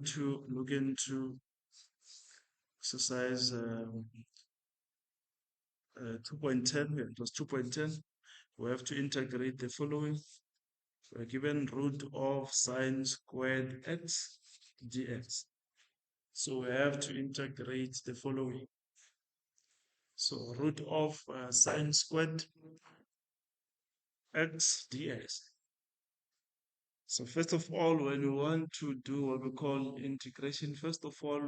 going to look into exercise 2.10. It was 2.10. We have to integrate the following. We're given root of sine squared x dx. So we have to integrate the following. So root of sine squared x dx. So first of all, when we want to do what we call integration, first of all,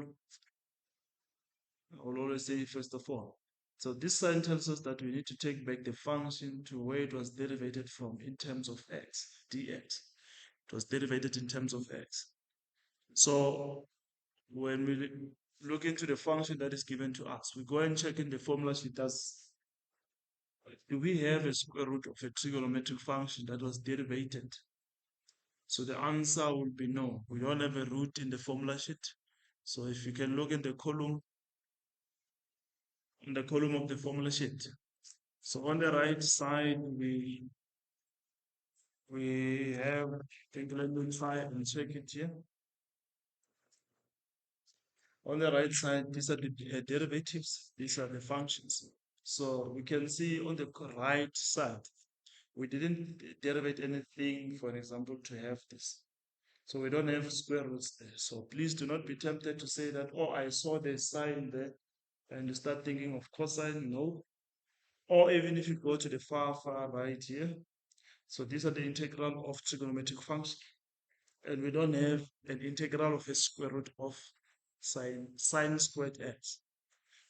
I will always say first of all. So this sign tells us that we need to take back the function to where it was derivated from in terms of x, dx. It was derivated in terms of x. So when we look into the function that is given to us, we go and check in the formula sheet. Do we have a square root of a trigonometric function that was derivated? So the answer will be no. We don't have a root in the formula sheet. So if you can look in the column of the formula sheet. So on the right side, we have, I think, let me try and check it here. On the right side, these are the derivatives, these are the functions. So we can see on the right side, we didn't derivate anything, for example, to have this. So we don't have square roots there. So please do not be tempted to say that, oh, I saw the sign there, and you start thinking of cosine. No. Or even if you go to the far right here, so these are the integral of trigonometric function. And we don't have an integral of a square root of sine squared x.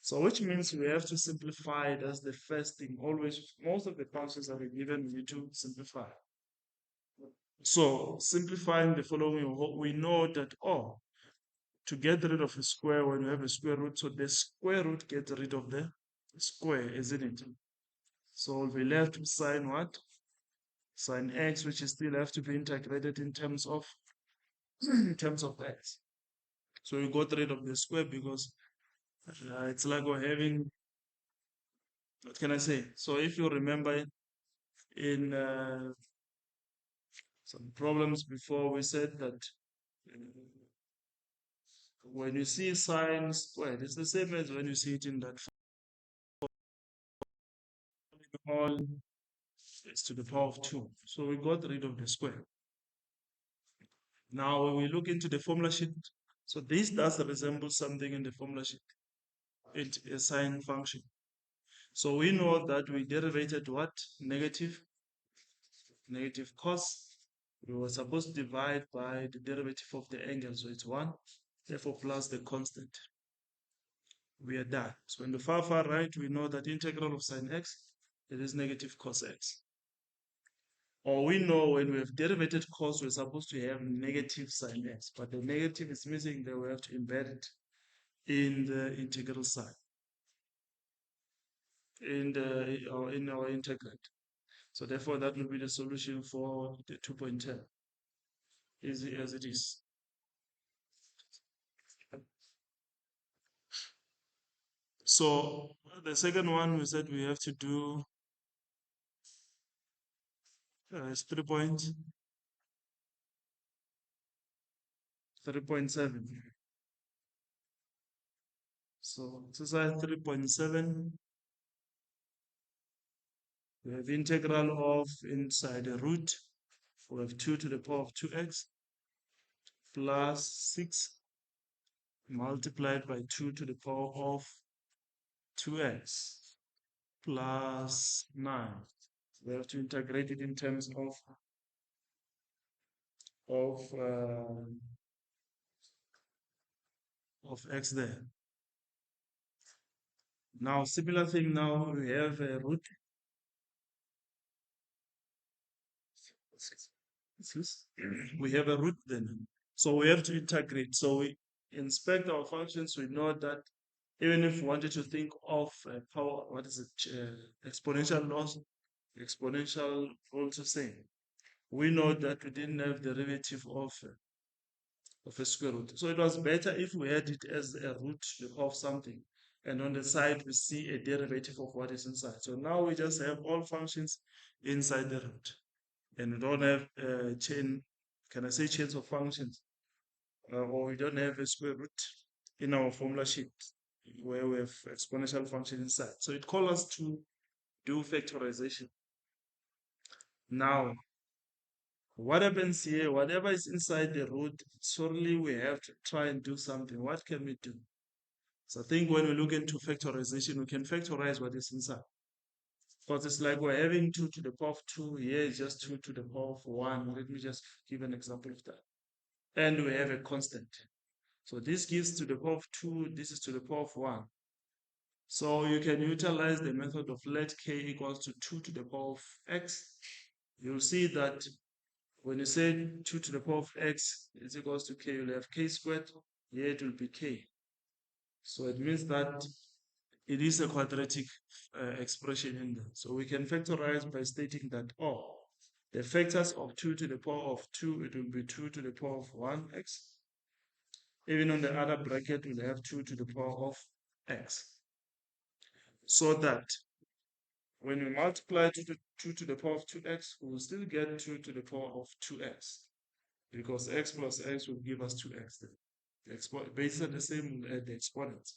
So which means we have to simplify. That's the first thing. Always, most of the functions that are given, we need to simplify. So simplifying the following, we know that, oh, to get rid of a square when you have a square root, so the square root gets rid of the square, isn't it? So we'll be left with sine what? Sine x, which is still have to be integrated in terms of x. So we got rid of the square because it's like we're having, what can I say? So if you remember in some problems before, we said that when you see sine squared, it's the same as when you see it in that all is to the power of 2. So we got rid of the square. Now when we look into the formula sheet, so this does resemble something in the formula sheet. It's a sine function. So we know that we derivated what? Negative cos. We were supposed to divide by the derivative of the angle, so it's 1, therefore plus the constant. We are done. So in the far right, we know that integral of sine x, it is negative cos x. Or we know when we have derivated cos, we're supposed to have negative sine x, but the negative is missing there. We have to embed it in the integral sign, in our integrand. So therefore, that will be the solution for the 2.10. Easy as it is. So the second one, we said we have to do is 3.7. So exercise 3.7, we have integral of inside the root. We have 2 to the power of 2x plus 6 multiplied by 2 to the power of 2x plus 9. We have to integrate it in terms of x there. Now, similar thing. Now we have a root. We have a root then. So we have to integrate. So we inspect our functions. We know that even if we wanted to think of power, what is it? Exponential loss, exponential also same. We know that we didn't have derivative of a square root. So it was better if we had it as a root of something. And on the side, we see a derivative of what is inside. So now we just have all functions inside the root. And we don't have chain, can I say chains of functions? or we don't have a square root in our formula sheet where we have exponential function inside. So it calls us to do factorization. Now, what happens here, whatever is inside the root, surely we have to try and do something. What can we do? So I think when we look into factorization, we can factorize what is inside. Because it's like we're having 2 to the power of 2, here is just 2 to the power of 1. Let me just give an example of that. And we have a constant. So this gives to the power of 2, this is to the power of 1. So you can utilize the method of let k equals to 2 to the power of x. You'll see that when you say 2 to the power of x is equals to k, you'll have k squared. Here it will be k. So it means that it is a quadratic expression in there. So we can factorize by stating that, the factors of 2 to the power of 2, it will be 2 to the power of 1x. Even on the other bracket, we'll have 2 to the power of x. So that when we multiply 2 to the power of 2x, we will still get 2 to the power of 2x. Because x plus x will give us 2x. The bases are the same, we'll add the exponents.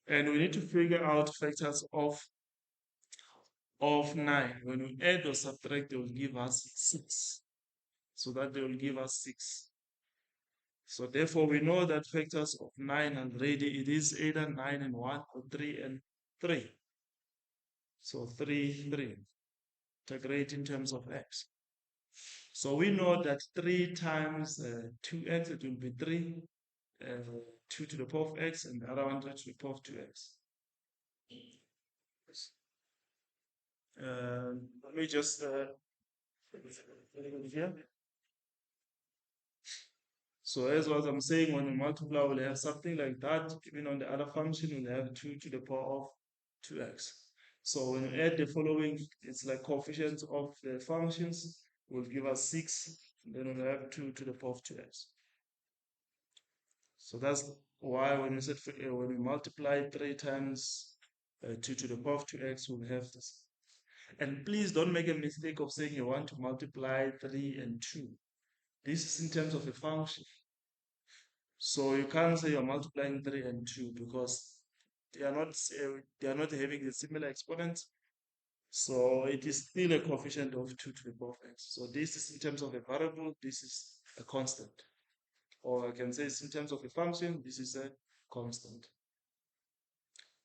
And we need to figure out factors of 9. When we add or subtract, they will give us 6. So that they will give us 6. So therefore, we know that factors of 9 already, it is either 9 and 1 or 3 and 3. So 3, 3. Integrate in terms of x. So we know that 3 times 2x, it will be 3. 2 to the power of x, and the other one to the power of 2x. Let me just here. So as what I'm saying, when we multiply, we'll have something like that. Even on the other function, we'll have 2 to the power of 2x. So when we add the following, it's like coefficients of the functions will give us 6. Then we'll have 2 to the power of 2x. So that's why when we said when we multiply 3 times 2 to the power of 2x, we'll have this. And please don't make a mistake of saying you want to multiply 3 and 2. This is in terms of a function. So you can't say you're multiplying 3 and 2 because they are not having the similar exponents. So it is still a coefficient of 2 to the power of x. So this is in terms of a variable, this is a constant. Or I can say it's in terms of a function, this is a constant.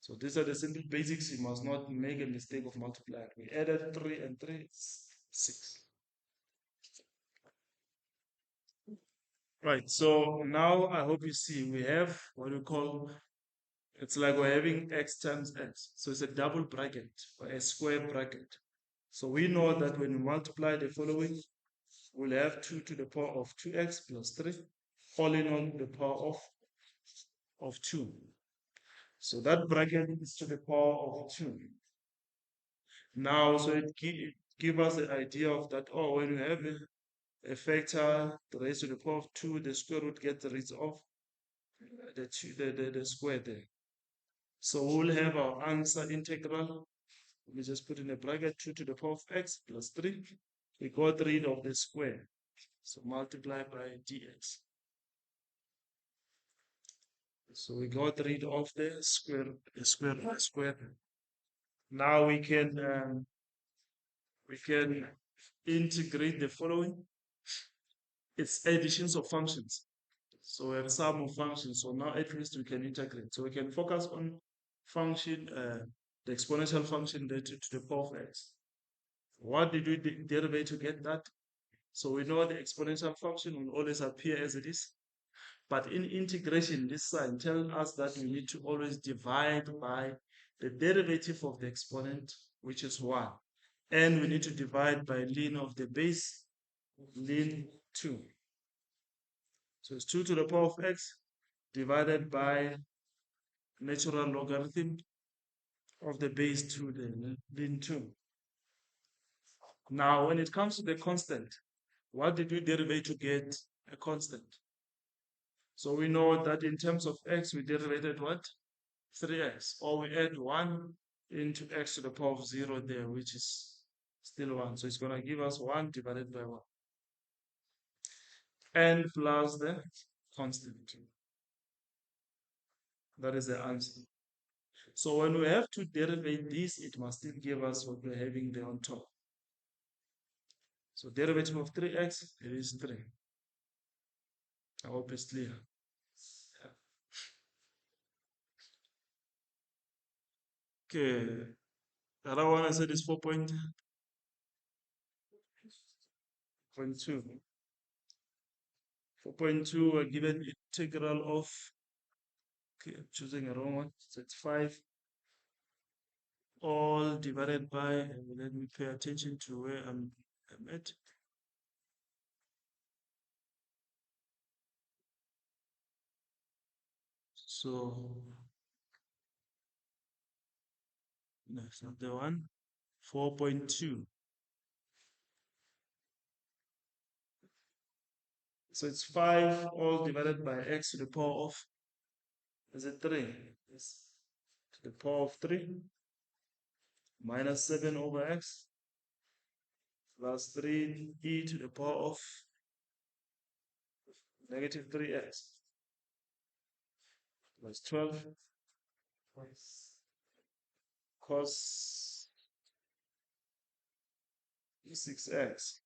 So these are the simple basics. You must not make a mistake of multiplying. We added 3 and 3, 6. Right, so now I hope you see we have what we call, it's like we're having x times x. So it's a double bracket or a square bracket. So we know that when we multiply the following, we'll have 2 to the power of 2x plus 3, all in all the power of 2. So that bracket is to the power of 2. Now, so it give us the idea of that, when you have a factor raised to the power of 2, the square root gets rid of the square there. So we'll have our answer integral. Let me just put in a bracket 2 to the power of x plus 3. We got rid of the square. So multiply by dx. So we got rid of the square. Now we can integrate the following. It's additions of functions. So we have sum of functions. So now at least we can integrate. So we can focus on function, the exponential function to the power of x. What did we derive to get that? So we know the exponential function will always appear as it is. But in integration, this sign tells us that we need to always divide by the derivative of the exponent, which is 1. And we need to divide by ln of the base, ln 2. So it's 2 to the power of x divided by natural logarithm of the base 2, the ln 2. Now, when it comes to the constant, what did we derive to get a constant? So we know that in terms of x, we derived what? 3x. Or we add 1 into x to the power of 0 there, which is still 1. So it's going to give us 1 divided by 1. And plus the constant. That is the answer. So when we have to derivate this, it must still give us what we're having there on top. So derivative of 3x, it is 3. I hope it's clear. Yeah. Okay. The other one I said is 4.2. 4.2, we're given integral of, okay, I'm choosing a wrong one. So it's 5 all divided by, let me pay attention to where I'm at. So that's not the one. 4.2. So it's 5 all divided by x to the power of, is it 3? Yes. To the power of 3 minus 7 over x plus 3e to the power of negative 3x plus 12 cos 6x.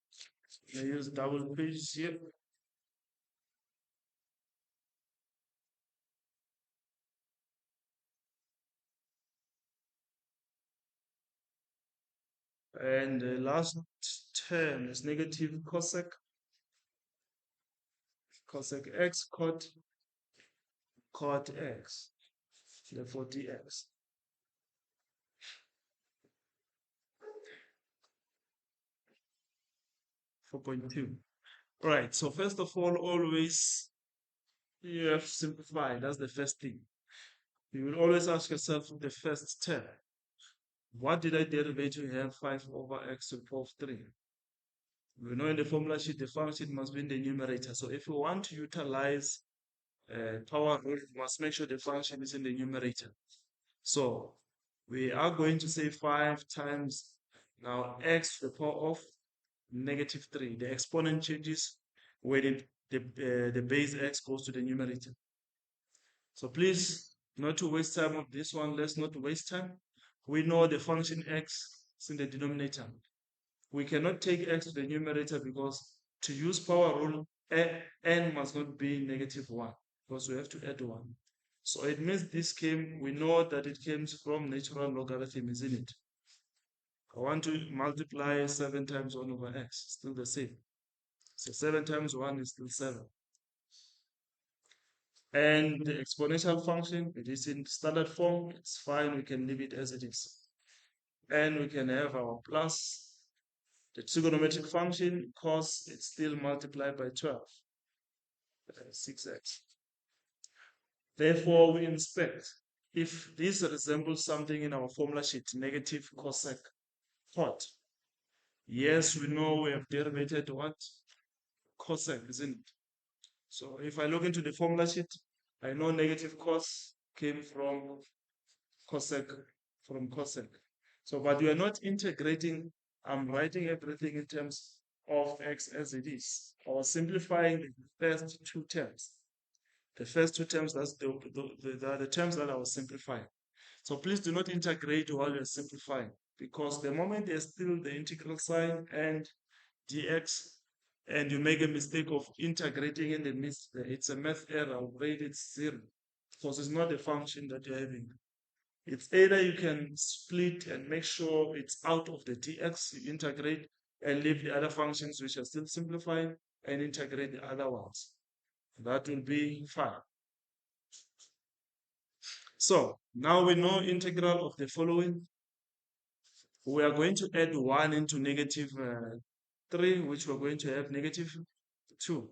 I use double pages here. And the last term is negative cosec x cot x, therefore dx. 4.2. Right, so first of all, always you have to simplify. That's the first thing. You will always ask yourself the first term. What did I derivate to have 5 over x to the power of 3? We know in the formula sheet the function must be in the numerator. So if you want to utilize power rule, you must make sure the function is in the numerator. So we are going to say 5 times now x to the power of negative 3. The exponent changes when the base x goes to the numerator. So please, not to waste time on this one, let's not waste time. We know the function x is in the denominator. We cannot take x to the numerator because to use power rule, n must not be negative 1 because we have to add 1. So it means we know that it comes from natural logarithm, isn't it? I want to multiply 7 times 1 over x, still the same. So 7 times 1 is still 7. And the exponential function, it is in standard form, it's fine, we can leave it as it is. And we can have our plus the trigonometric function, cos, it's still multiplied by 12, 6x. Therefore, we inspect if this resembles something in our formula sheet, negative cosec cot. Yes, we know we have derivated what? Cosec, isn't it? So if I look into the formula sheet, I know negative cos came from cosec, So, but we are not integrating. I'm writing everything in terms of x as it is, or simplifying the first two terms. The first two terms, that's the terms that I was simplifying. So please do not integrate while you're simplifying, because the moment there's still the integral sign and dx, and you make a mistake of integrating in the midst, it's a math error. I'll rate it 0, because it's not a function that you're having. It's either you can split and make sure it's out of the dx, you integrate and leave the other functions which are still simplifying and integrate the other ones. That will be fine. So now we know integral of the following. We are going to add 1 into negative 3, which we're going to have negative 2.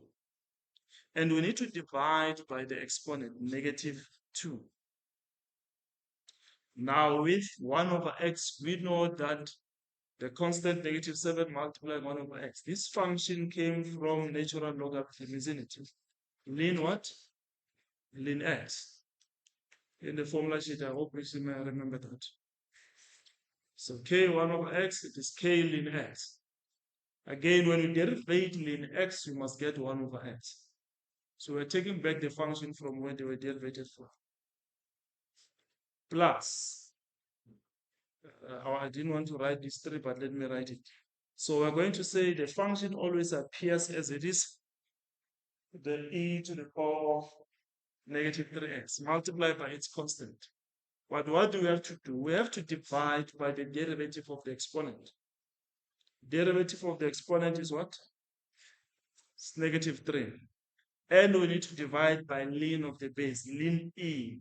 And we need to divide by the exponent, negative 2. Now with 1 over x, we know that the constant negative 7 multiplied 1 over x. This function came from natural logarithm, isn't it? Ln what? Ln x. In the formula sheet, I hope you may remember that. So k1 over x, it is k ln x. Again, when you derivate ln x, you must get 1 over x. So we're taking back the function from where they were derivated from. Plus, I didn't want to write this 3, but let me write it. So we're going to say the function always appears as it is, the e to the power of negative 3x multiplied by its constant. But what do we have to do? We have to divide by the derivative of the exponent. Derivative of the exponent is what? It's negative 3. And we need to divide by ln of the base, ln e.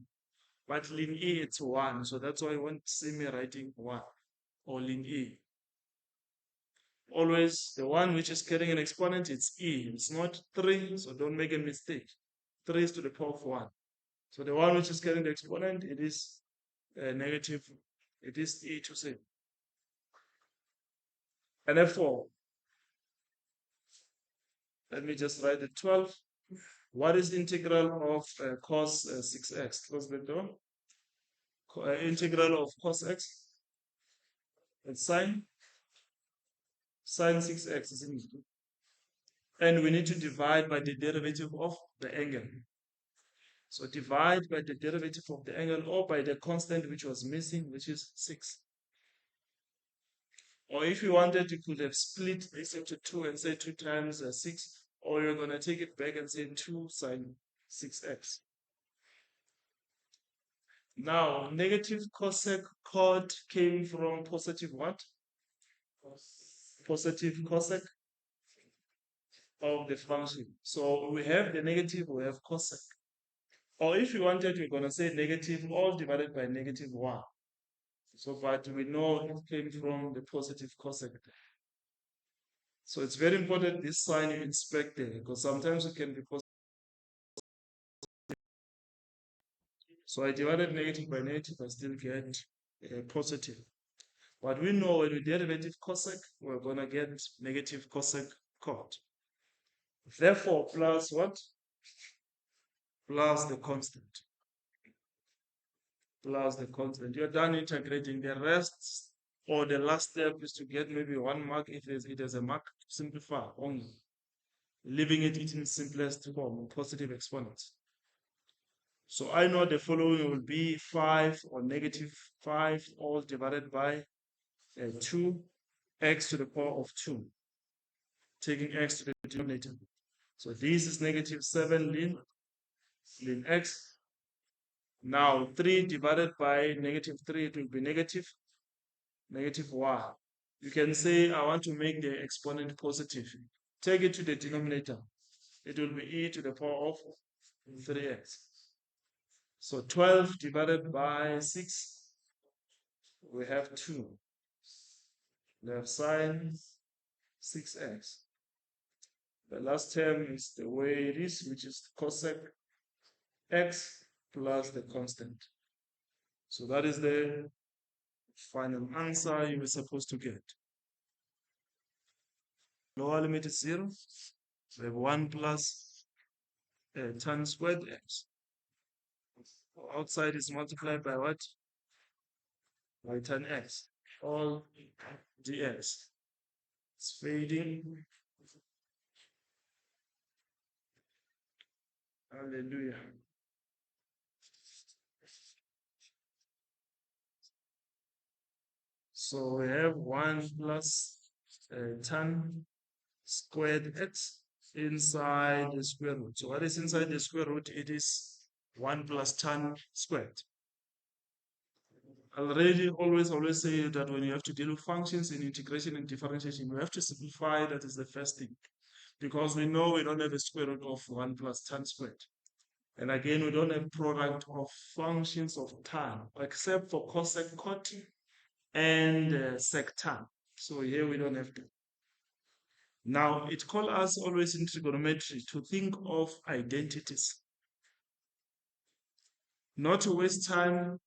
But ln e, it's 1. So that's why you won't see me writing 1 or ln e. Always the one which is carrying an exponent, it's e. It's not 3, so don't make a mistake. 3 is to the power of 1. So the one which is carrying the exponent, it is negative. It is e to say. And therefore, let me just write the 12. What is the integral of cos 6x? Close the door. Integral of cos x. It's sine 6x, isn't it? And we need to divide by the derivative of the angle. So divide by the derivative of the angle or by the constant which was missing, which is 6. Or if you wanted, you could have split this into 2 and say 2 times 6. Or you're going to take it back and say 2 sine 6x. Now, negative cosec chord came from positive what? Positive cosec of the function. So we have the negative, we have cosec. Or if you wanted, we're going to say negative all divided by negative 1. So, but we know it came from the positive cosec. So it's very important this sign you inspect there, because sometimes it can be positive. So I divided negative by negative, I still get positive. But we know when we derivative cosec, we're going to get negative cosec chord. Therefore, plus what? Plus the constant. Plus the constant. You're done integrating. The rest, or the last step, is to get maybe 1 mark if it has a mark to simplify only. Leaving it in simplest form, positive exponents. So I know the following will be 5 or negative 5 all divided by 2, x to the power of 2, taking x to the denominator. So this is negative 7 ln x. Now 3 divided by negative 3, it will be negative 1. You can say I want to make the exponent positive. Take it to the denominator. It will be e to the power of 3x. So 12 divided by 6, we have 2. We have sine 6x. The last term is the way it is, which is cosec x plus the constant. So that is the final answer you were supposed to get. Lower limit is 0. We have 1 plus tan squared x. Outside is multiplied by what? By tan x. All dx. It's fading. Hallelujah. So we have 1 plus tan squared x inside the square root. So what is inside the square root? It is 1 plus tan squared. I already always say that when you have to deal with functions in integration and differentiation, you have to simplify. That is the first thing. Because we know we don't have a square root of 1 plus tan squared. And again, we don't have product of functions of tan, except for cosec cot and sec tan. So here we don't have to. Now, it calls us always in trigonometry to think of identities. Not to waste time,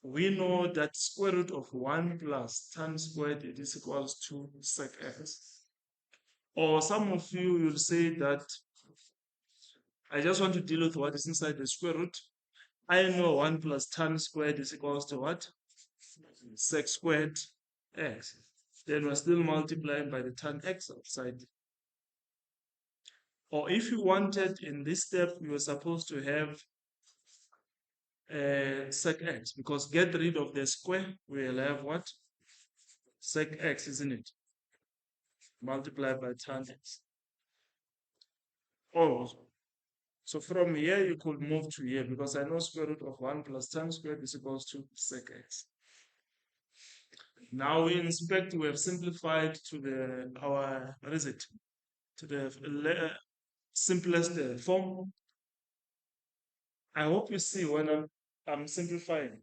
we know that square root of 1 plus tan squared it is equals to sec x. Or some of you will say that I just want to deal with what is inside the square root. I know 1 plus tan squared is equals to what? Sec squared x. Then we're still multiplying by the tan x outside. Or if you wanted in this step, you were supposed to have sec x, because get rid of the square, we'll have what? Sec x, isn't it? Multiplied by tan x. Oh, so from here you could move to here, because I know square root of 1 plus tan squared is equals to sec x. Now we inspect, we have simplified to the, what is it? To the simplest form. I hope you see when I'm simplifying.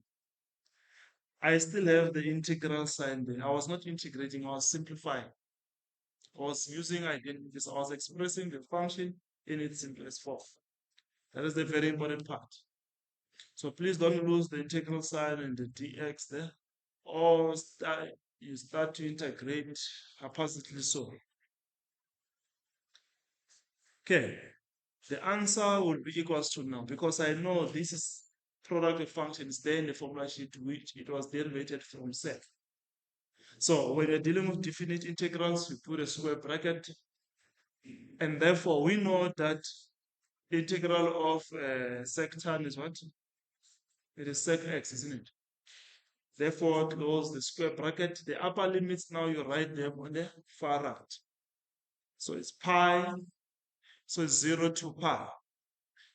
I still have the integral sign there. I was not integrating, I was simplifying. I was using identities. I was expressing the function in its simplest form. That is the very important part. So please don't lose the integral sign and the dx there. Or you start to integrate haphazardly so. Okay, the answer will be equals to now, because I know this is product of functions there in the formula sheet, which it was derivated from set. So when you're dealing with definite integrals, you put a square bracket, and therefore we know that integral of sec tan is what? It is sec x, isn't it? Therefore, close the square bracket. The upper limits now you write them on the far right. So it's pi, so it's 0 to pi.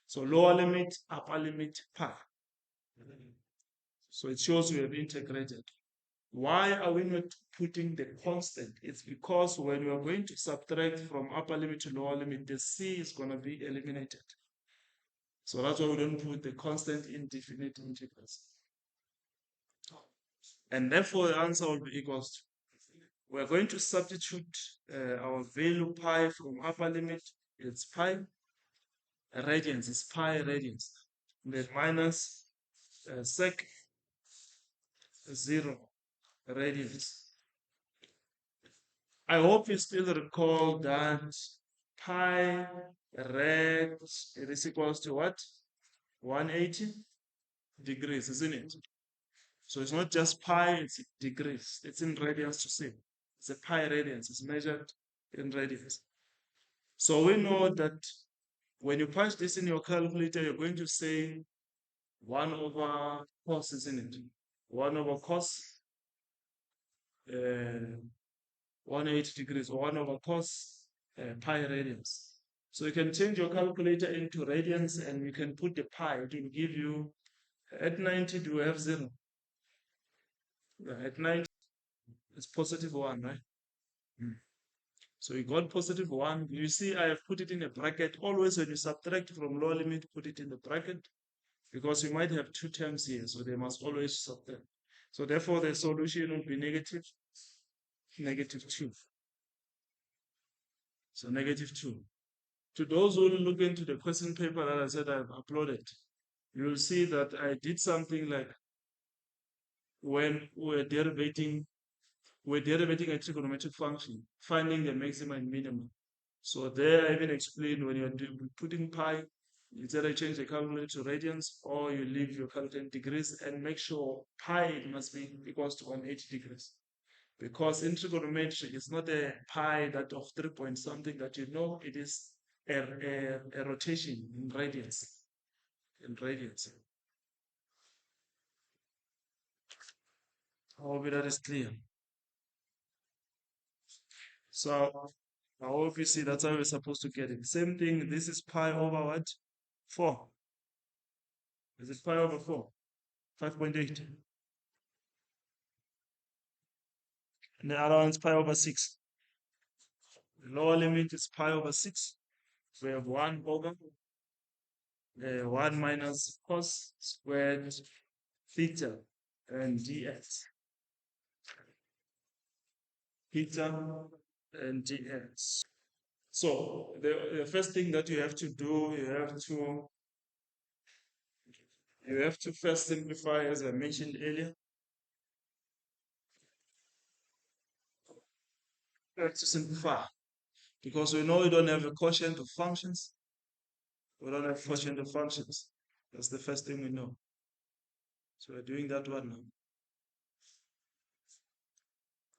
So lower limit, upper limit, pi. So it shows we have integrated. Why are we not putting the constant? It's because when we are going to subtract from upper limit to lower limit, the c is going to be eliminated. So that's why we don't put the constant in definite integrals. And therefore the answer will be equals to, we're going to substitute our value pi from upper limit, it's pi, radians is pi radians, then minus sec 0 radians. I hope you still recall that pi rad it is equals to what? 180 degrees, isn't it? So it's not just pi, it's degrees. It's in radians to see. It's a pi radians. It's measured in radians. So we know that when you punch this in your calculator, you're going to say 1 over cos, isn't it? 1 over cos 180 degrees, or 1 over cos pi radians. So you can change your calculator into radians and you can put the pi. It will give you, at 90, do we have 0? At 90, it's positive 1, right? So you got positive 1. You see, I have put it in a bracket. Always when you subtract from lower limit, put it in the bracket, because you might have two terms here, so they must always subtract. So therefore, the solution will be negative 2. So negative 2. To those who look into the question paper that I said I've uploaded, you will see that I did something like when we're derivating a trigonometric function, finding the maximum and minimum. So there I even explained when you're putting pi, either change the calculator to radians or you leave your calculator in degrees and make sure pi must be equals to 180 degrees. Because in trigonometry, it's not a pi that of 3 point something that you know, it is a rotation in radians. In radians. I hope that is clear. So I hope you see that's how we're supposed to get it. Same thing, this is pi over what? 4. Is it pi over 4? 5.8. And the other one is pi over 6. The lower limit is pi over 6. We have 1 over 1 minus cos squared theta and dx. Theta and dx. So the first thing that you have to do, you have to first simplify, as I mentioned earlier. You have to simplify, because we know we don't have a quotient of functions. We don't have quotient of functions. That's the first thing we know. So we're doing that one now.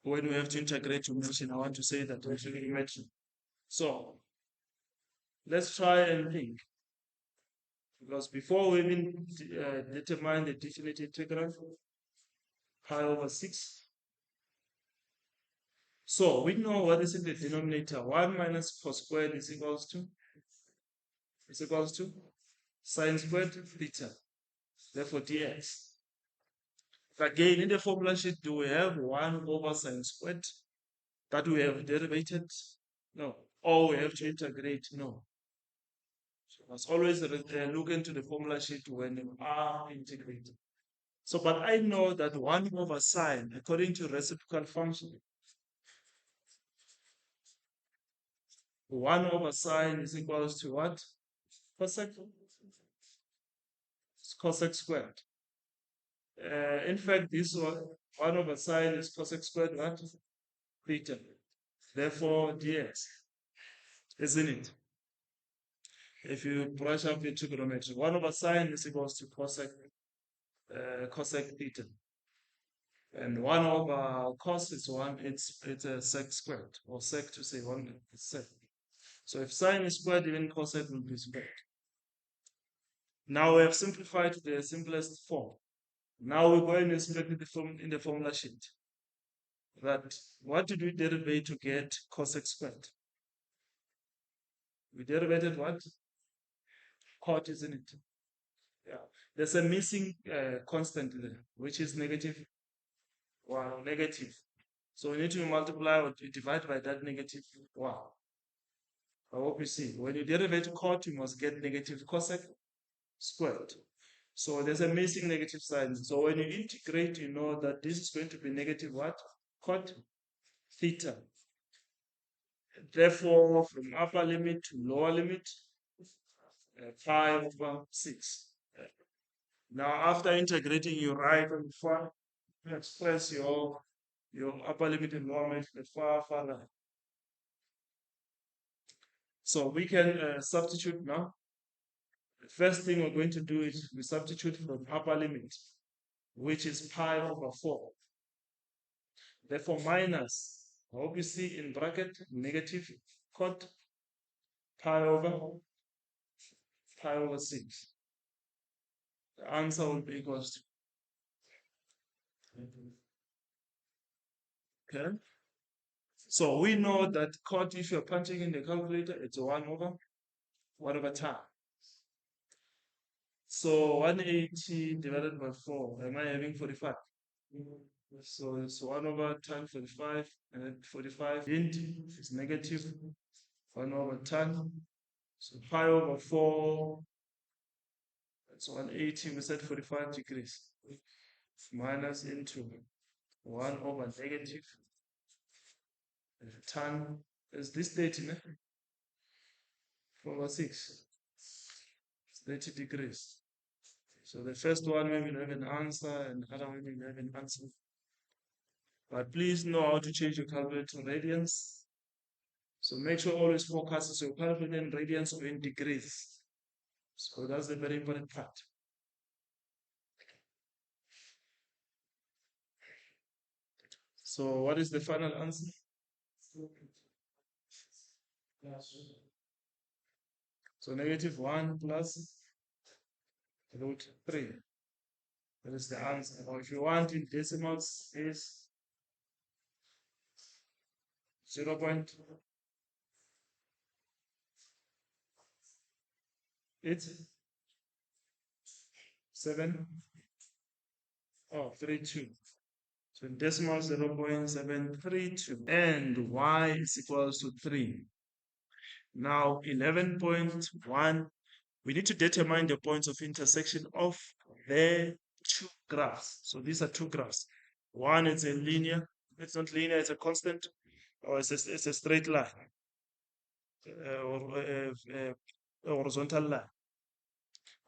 When we have to integrate to mention, I want to say that we mention. So Let's try and think. Because before we even determine the definite integral, pi over 6. So we know what is in the denominator. 1 minus cos squared is equals to sine squared theta. Therefore dx. Again, in the formula sheet, do we have 1 over sine squared that we have derivated? No. Or we have to integrate? No. So must always look into the formula sheet when you are integrating. So, but I know that 1 over sine, according to reciprocal function, 1 over sine is equals to what? Cosec, cosec squared. In fact, this 1 over sine is cosec squared what? Theta. Therefore, dx, isn't it? If you brush up your trigonometry, 1 over sine is equals to cosec theta. And 1 over cos is 1, it's a sec squared, or sec to say 1 is sec. So if sine is squared, even cosec will be squared. Now we have simplified to the simplest form. Now we're going to split it in the formula sheet. That what did we derivate to get cosec squared? We derivated what? Cot, isn't it? Yeah. There's a missing constant there, which is negative. Well, negative. So we need to multiply or divide by that negative 1. I hope you see. When you derivate cot, you must get negative cosec squared. So there's a missing negative sign. So when you integrate, you know that this is going to be negative what? Cot theta. Therefore, from upper limit to lower limit, 5 over 6. Now, after integrating, you write on the far, you express your upper limit and lower limit the far right. So we can substitute now. The first thing we're going to do is we substitute from upper limit, which is pi over 4. Therefore, minus, I hope you see in bracket, negative cot pi over 6. The answer will be equals to. Okay. So we know that cot, if you're punching in the calculator, it's 1 over time. So 180 divided by 4, am I having 45? So it's 1 over tan 45, and then 45 is negative 1 over tan. So pi over 4, that's 180, we said 45 degrees. Minus into 1 over negative tan is this 30, ne? 4 over 6. It's 30 degrees. So the first one we will have an answer, and the other one we will have an answer. But please know how to change your calculator to radians. So make sure always focus your calculator in radians or in degrees. So that's the very important part. So what is the final answer? So negative 1 plus root 3. That is the answer. Or if you want in decimals, is 0.8. Seven, 32. So in decimal 0.732. And y is equals to 3. Now 11.1, we need to determine the points of intersection of the two graphs. So these are two graphs. One is a linear, it's not linear, it's a constant, or it's a straight line, or a horizontal line.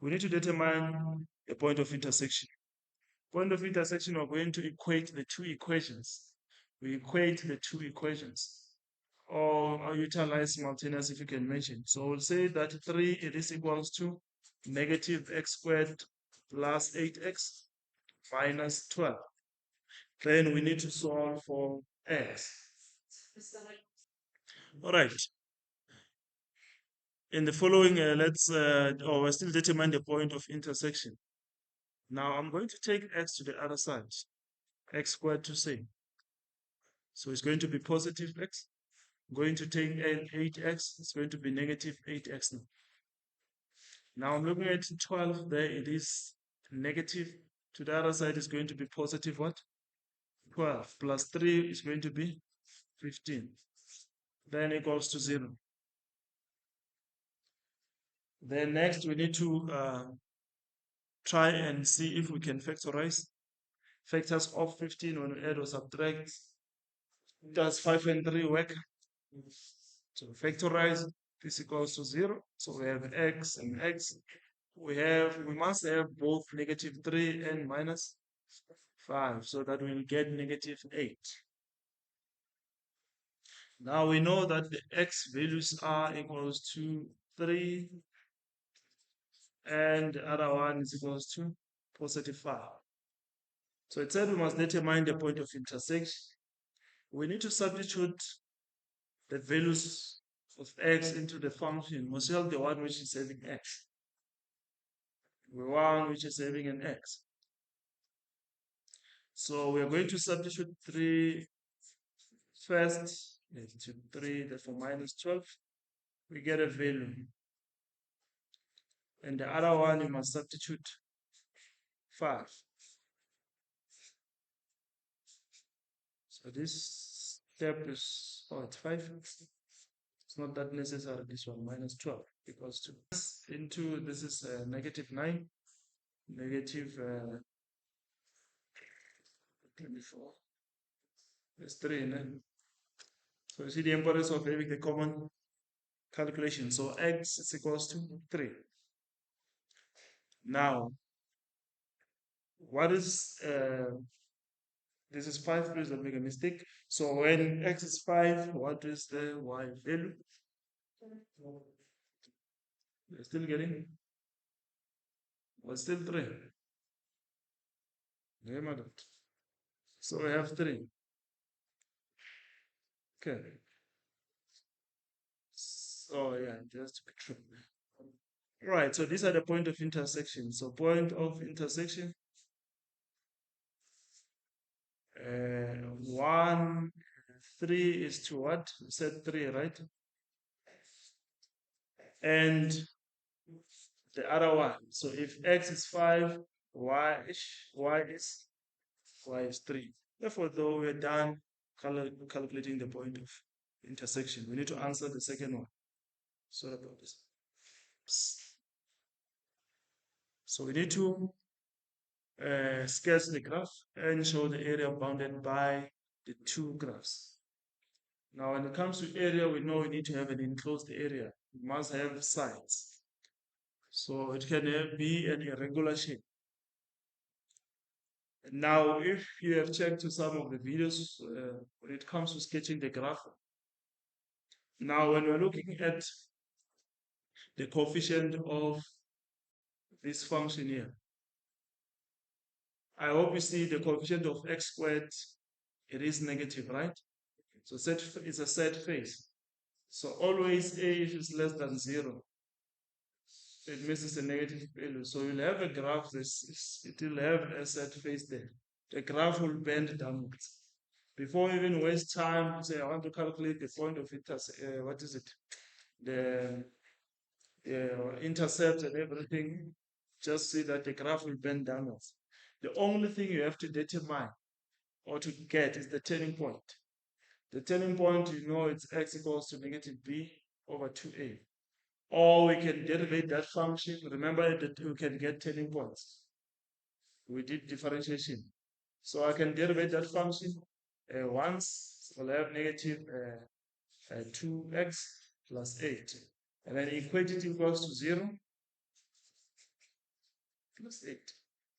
We need to determine the point of intersection. Point of intersection, we're going to equate the two equations. We equate the two equations, or utilize simultaneous if you can mention. So we'll say that 3 it is equals to negative x squared plus 8x minus 12. Then we need to solve for x. All right. In the following, we're still determine the point of intersection. Now I'm going to take x to the other side, x squared to say. So it's going to be positive x. I'm going to take 8x, it's going to be negative 8x now. Now I'm looking at 12, there it is negative. To the other side is going to be positive what? 12 plus 3 is going to be 15. Then equals to 0. Then next we need to try and see if we can factorize. Factors of 15 when we add or subtract. Does 5 and 3 work? So factorize, this equals to 0. So we have x and x. We must have both negative 3 and minus 5 so that we'll get negative 8. Now we know that the x values are equals to 3 and the other one is equals to positive 5. So it said we must determine the point of intersection. We need to substitute the values of x into the function. We shall the one which is having x. The one which is having an x. So we are going to substitute 3 first. To 3, therefore minus 12. We get a value. And the other one you must substitute 5. So this step is, it's 5. It's not that necessary, this one, minus 12 equals to into, this is negative 9, negative 24. There's 3 in it. So you see the importance of having the common calculation. So x is equals to 3. Now, what is this is 5, please don't make a mistake. So when x is 5, what is the y value? You're still getting? Well, still 3. So we have 3. Okay. So yeah, just to be true. Right, so these are the point of intersection. So point of intersection. 1, 3 is to what? We said 3, right? And the other one. So if x is 5, y is 3. Therefore, though we're done calculating the point of intersection, we need to answer the second one. Sorry about this. So we need to sketch the graph and show the area bounded by the two graphs. Now, when it comes to area, we know we need to have an enclosed area. We must have sides. So it can be an irregular shape. Now, if you have checked to some of the videos when it comes to sketching the graph, now when we're looking at the coefficient of this function here, I hope you see the coefficient of x squared, it is negative, right? So it's a set phase. So always a is less than 0. It means it's a negative value. So you'll have a graph, it will have a set phase there. The graph will bend downwards. Before you even waste time, say I want to calculate the point of what is it? The intercept and everything, just see that the graph will bend downwards. The only thing you have to determine or to get is the turning point. The turning point, you know, it's x equals to negative b over 2a. Or we can derivate that function. Remember that we can get turning points. We did differentiation. So I can derivate that function once. We'll have negative 2x plus 8. And then equate it equals to 0 plus 8.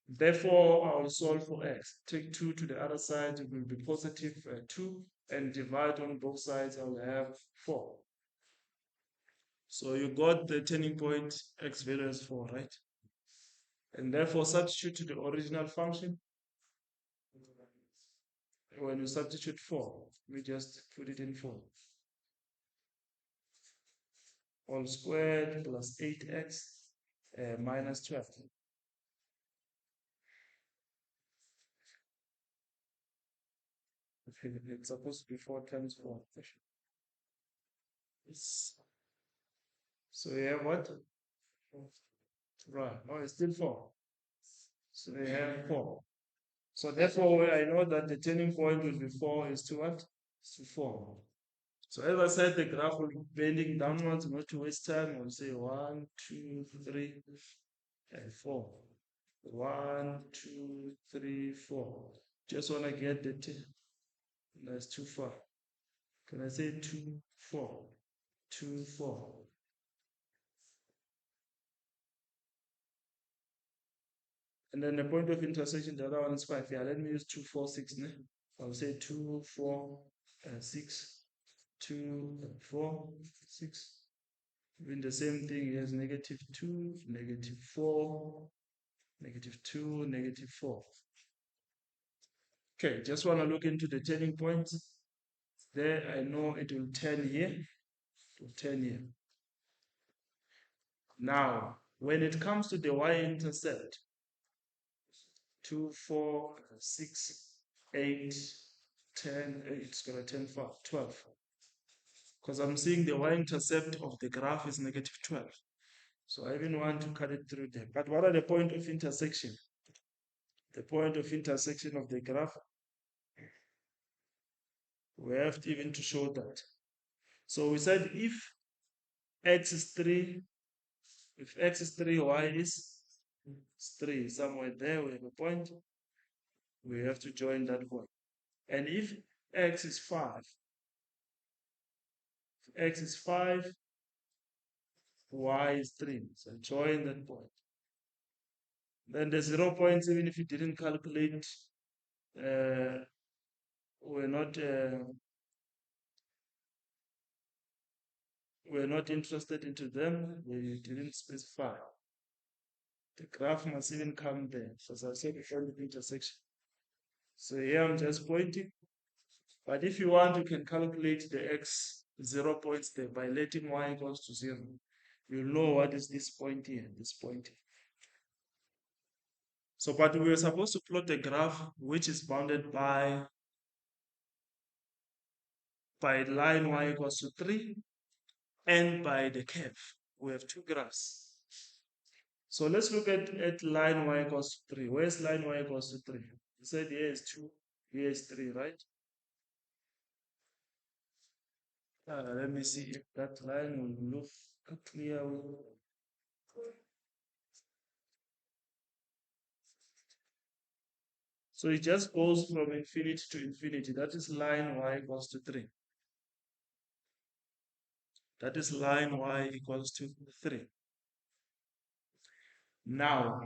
Therefore, I will solve for x. Take 2 to the other side, it will be positive 2, and divide on both sides, I will have 4. So you got the turning point x value as 4, right? And therefore substitute to the original function. When you substitute 4, we just put it in 4. all squared plus 8x minus 12. It's supposed to be 4 times 4. Yes. So we have what? Right. Oh, it's still 4. So we have 4. So therefore, I know that the turning point will be 4 is to what? Is to 4. So as I said, the graph will be bending downwards, not to waste time. I'll say 1, 2, 3, and 4. 1, 2, 3, 4. Just want to get the 10. That's too far. Can I say 2, 4? 2, 4. And then the point of intersection, the other one is 5. Yeah, let me use 2, 4, 6. Ne? I'll say 2, 4, 6. 2, 4, 6. Even the same thing, here's negative 2, negative 4, negative 2, negative 4. Okay, just want to look into the turning points. There, I know it will turn here. It will turn here. Now, when it comes to the y-intercept, 2, 4, 6, 8, 10, it's going to turn 12. Because I'm seeing the y-intercept of the graph is negative 12. So I even want to cut it through there. But what are the point of intersection? The point of intersection of the graph, we have to even to show that. So we said if x is 3, if x is 3, y is 3. Somewhere there we have a point. We have to join that point. And if x is 5, if x is 5, y is 3. So join that point. Then the 0 points, even if you didn't calculate, we're not interested into them. We didn't specify. The graph must even come there. So as I said before, the intersection. So here I'm just pointing. But if you want, you can calculate the x 0 points there by letting y equals to 0. You'll know what is this point here, this point here. So, but we were supposed to plot a graph which is bounded by line y equals to 3 and by the curve. We have two graphs. So let's look at line y equals to 3. Where's line y equals to 3? You said here is 2, here is 3, right? Let me see if that line will look clear. So it just goes from infinity to infinity. That is line y equals to 3. That is line y equals to 3. Now,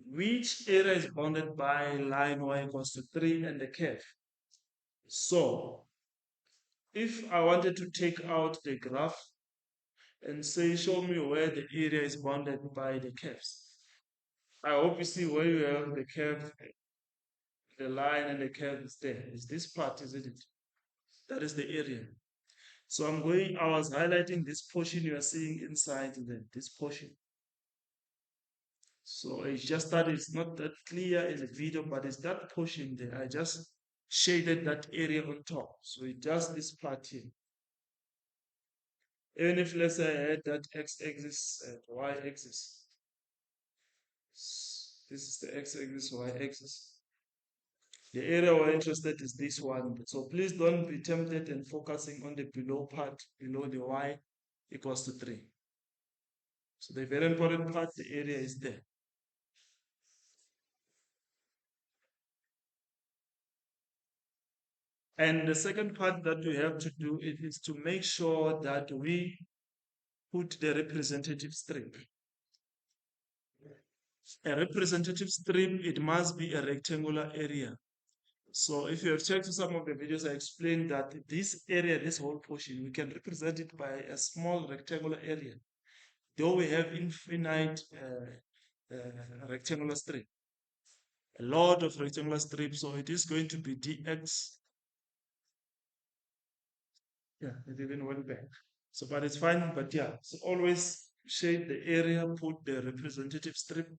which area is bounded by line y equals to 3 and the curve? So, if I wanted to take out the graph and say, show me where the area is bounded by the curves. I hope you see where you have the curve, the line and the curve is there. It's this part, isn't it? That is the area. So I was highlighting this portion you are seeing inside this portion. So it's just that it's not that clear in the video, but it's that portion there. I just shaded that area on top. So it does this part here. Even if let's say I had that x-axis and y-axis. This is the x-axis, y-axis. The area we're interested is this one. So please don't be tempted in focusing on the below part, below the y equals to 3. So the very important part, the area is there. And the second part that we have to do is to make sure that we put the representative strip. A representative strip, it must be a rectangular area. So if you have checked some of the videos, I explained that this area, this whole portion, we can represent it by a small rectangular area. Though we have infinite rectangular strip, a lot of rectangular strips, so it is going to be dx. Yeah, it even went back. So, but it's fine. But yeah, so always shade the area, put the representative strip.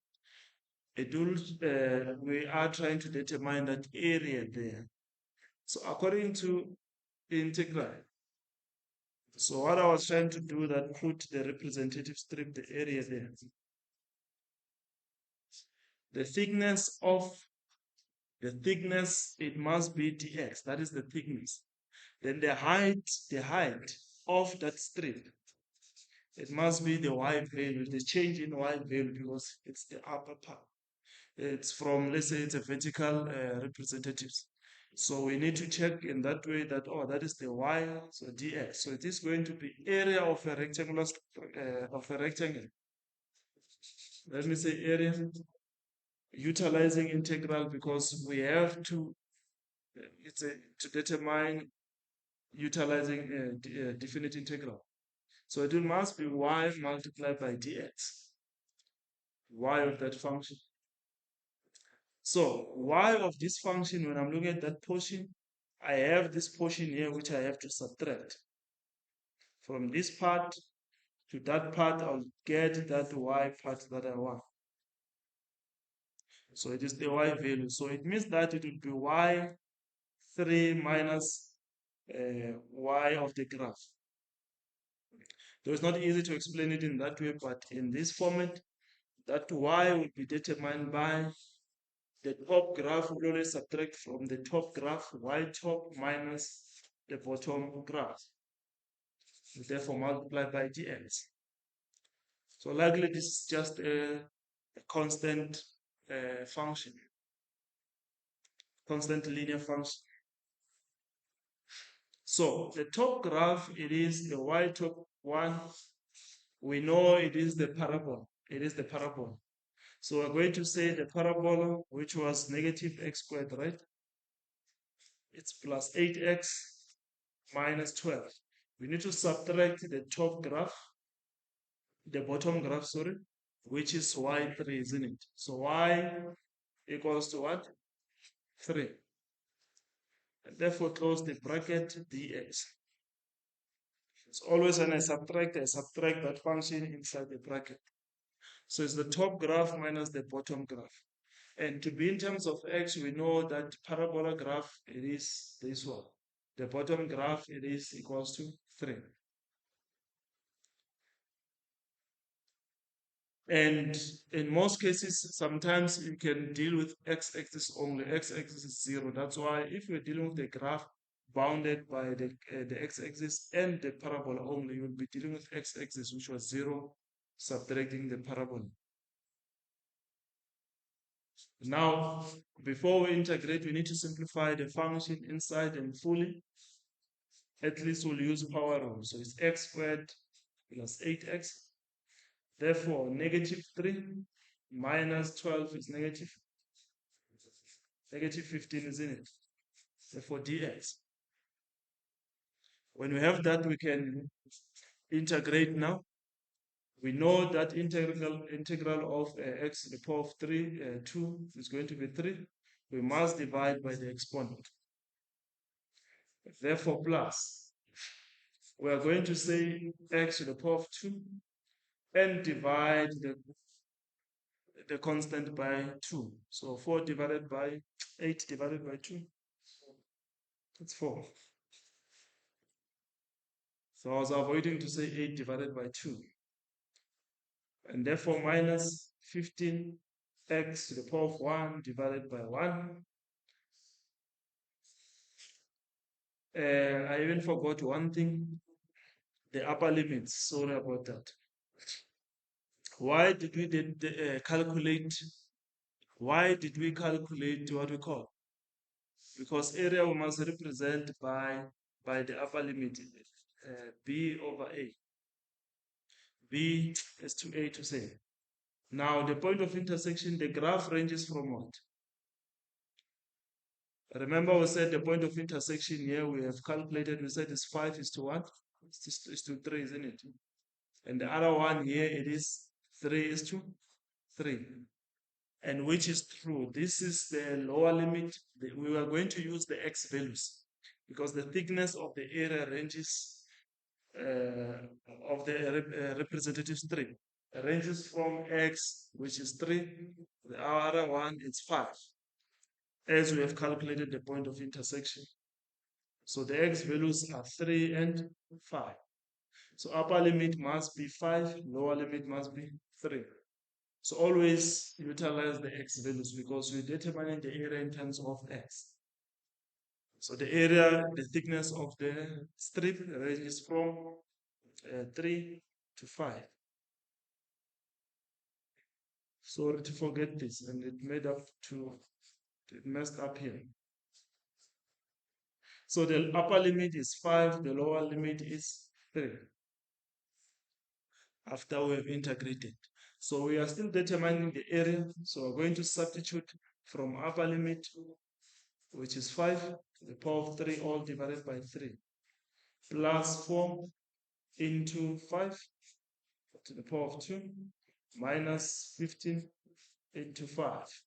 We are trying to determine that area there. So according to integral, so what I was trying to do that put the representative strip, the area there. The thickness, it must be dx, that is the thickness. Then the height of that strip, it must be the y value, the change in y value, because it's the upper part. It's from, let's say it's a vertical representatives. So we need to check in that way that, oh, that is the y, so dx. So it is going to be area of a rectangular, of a rectangle. Let me say area, utilizing integral, because we have to, to determine utilizing a definite integral. So it must be y multiplied by dx, y of that function. So y of this function, when I'm looking at that portion, I have this portion here which I have to subtract. From this part to that part, I'll get that y part that I want. So it is the y value. So it means that it would be y3 minus y of the graph. Though it's not easy to explain it in that way, but in this format, that y will be determined by the top graph. Will always subtract from the top graph y top minus the bottom graph. Therefore, multiplied by dx. So likely this is just a constant function, constant linear function. So the top graph, it is the y top one. We know it is the parabola. It is the parabola. So we're going to say the parabola, which was negative x squared, right? It's plus 8x minus 12. We need to subtract the top graph, the bottom graph, sorry, which is y3, isn't it? So y equals to what? 3. And therefore close the bracket dx. So always when I subtract that function inside the bracket. So it's the top graph minus the bottom graph. And to be in terms of x, we know that parabola graph, it is this one. The bottom graph, it is equals to 3. And in most cases, sometimes you can deal with x-axis only. X-axis is 0. That's why if you're dealing with a graph bounded by the x-axis and the parabola only, you'll be dealing with x-axis, which was 0, subtracting the parabola. Now, before we integrate, we need to simplify the function inside and fully. At least we'll use power rule. So it's x squared plus 8x. Therefore, negative 3 minus 12 is negative 15, isn't it? Therefore, dx. When we have that, we can integrate now. We know that integral of x to the power of 2 is going to be 3. We must divide by the exponent. Therefore, plus. We are going to say x to the power of 2 and divide the constant by 2. So 4 divided by 8 divided by 2. That's 4. So I was avoiding to say 8 divided by 2. And therefore minus 15x to the power of 1 divided by 1. I even forgot one thing, the upper limits. Sorry about that. Why did we calculate? Why did we calculate what we call? Because area we must represent by the upper limit, b over a. B is to a to c. Now the point of intersection, the graph ranges from what? Remember we said the point of intersection here we have calculated, we said is 5 is to what? Is to 3, isn't it? And the other one here, it is 3 is to 3. And which is true. This is the lower limit. We are going to use the x values because the thickness of the area ranges of the representative string ranges from x, which is 3, the other one is 5, as we have calculated the point of intersection. So the x values are 3 and 5. So upper limit must be 5, lower limit must be 3. So always utilize the x values because we're determining the area in terms of x. So the area, the thickness of the strip ranges from 3 to 5. Sorry to forget this, and it messed up here. So the upper limit is 5, the lower limit is 3 after we have integrated. So we are still determining the area. So we're going to substitute from upper limit, which is 5 to the power of 3, all divided by 3, plus 4 into 5 to the power of 2, minus 15 into 5.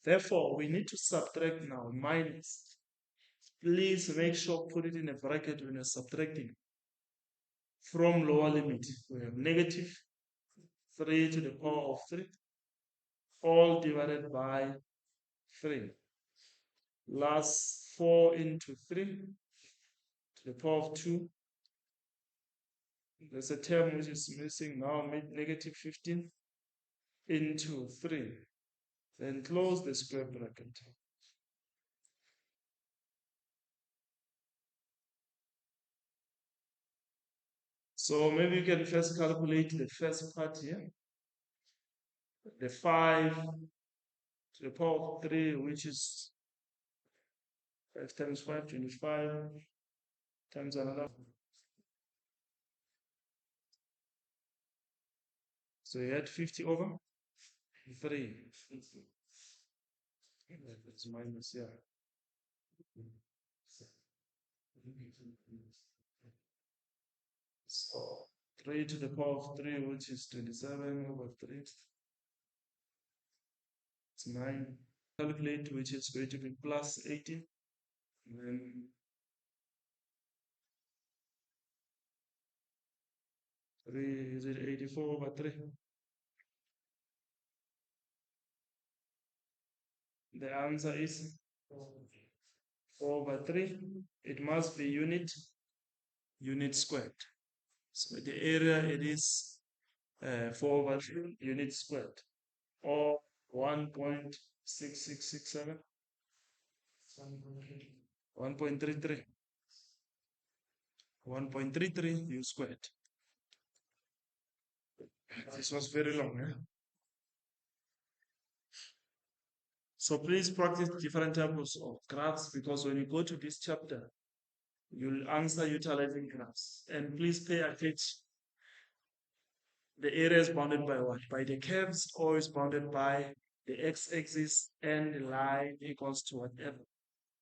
Therefore, we need to subtract now minus. Please make sure put it in a bracket when you're subtracting. From lower limit, we have negative 3 to the power of 3, all divided by 3, plus 4 into 3 to the power of 2. There's a term which is missing now, negative 15 into 3. Then close the square bracket. So maybe you can first calculate the first part here. The 5 to the power of 3, which is 5 times 5, 25, times another. So you had 50 over 3. It's minus, yeah. So 3 to the power of 3, which is 27 over 3. It's 9. Calculate, which is going to be plus 18. And then 3, is it 84 over 3? The answer is 4 over 3. It must be unit squared. So the area it is 4 over 3 unit squared, or 1.6667, 1.33, 1.33 u squared. This was very long. So please practice different types of graphs, because when you go to this chapter, you'll answer utilizing graphs. And please pay attention. The area is bounded by what? By the curves, or is bounded by the x-axis and the line equals to whatever.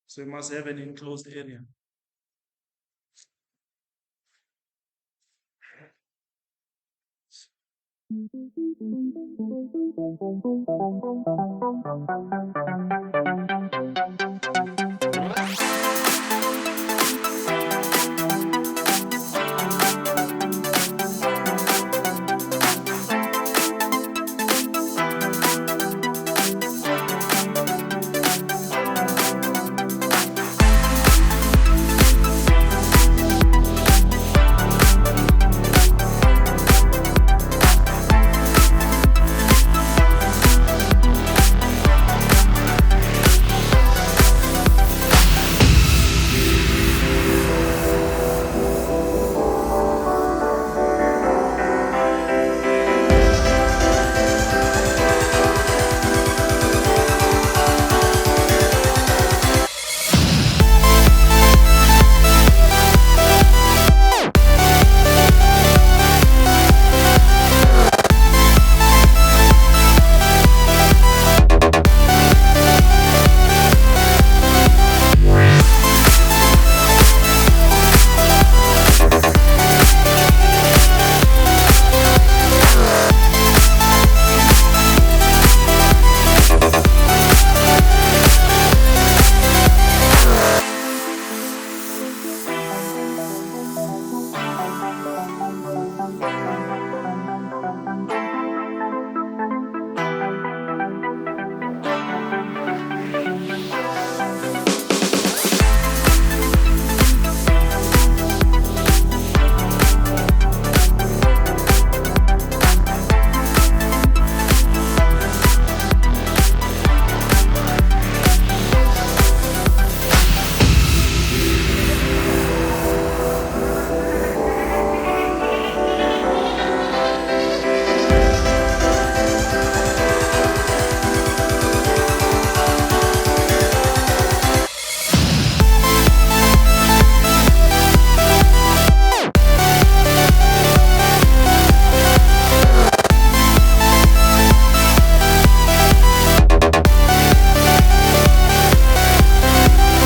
So you must have an enclosed area.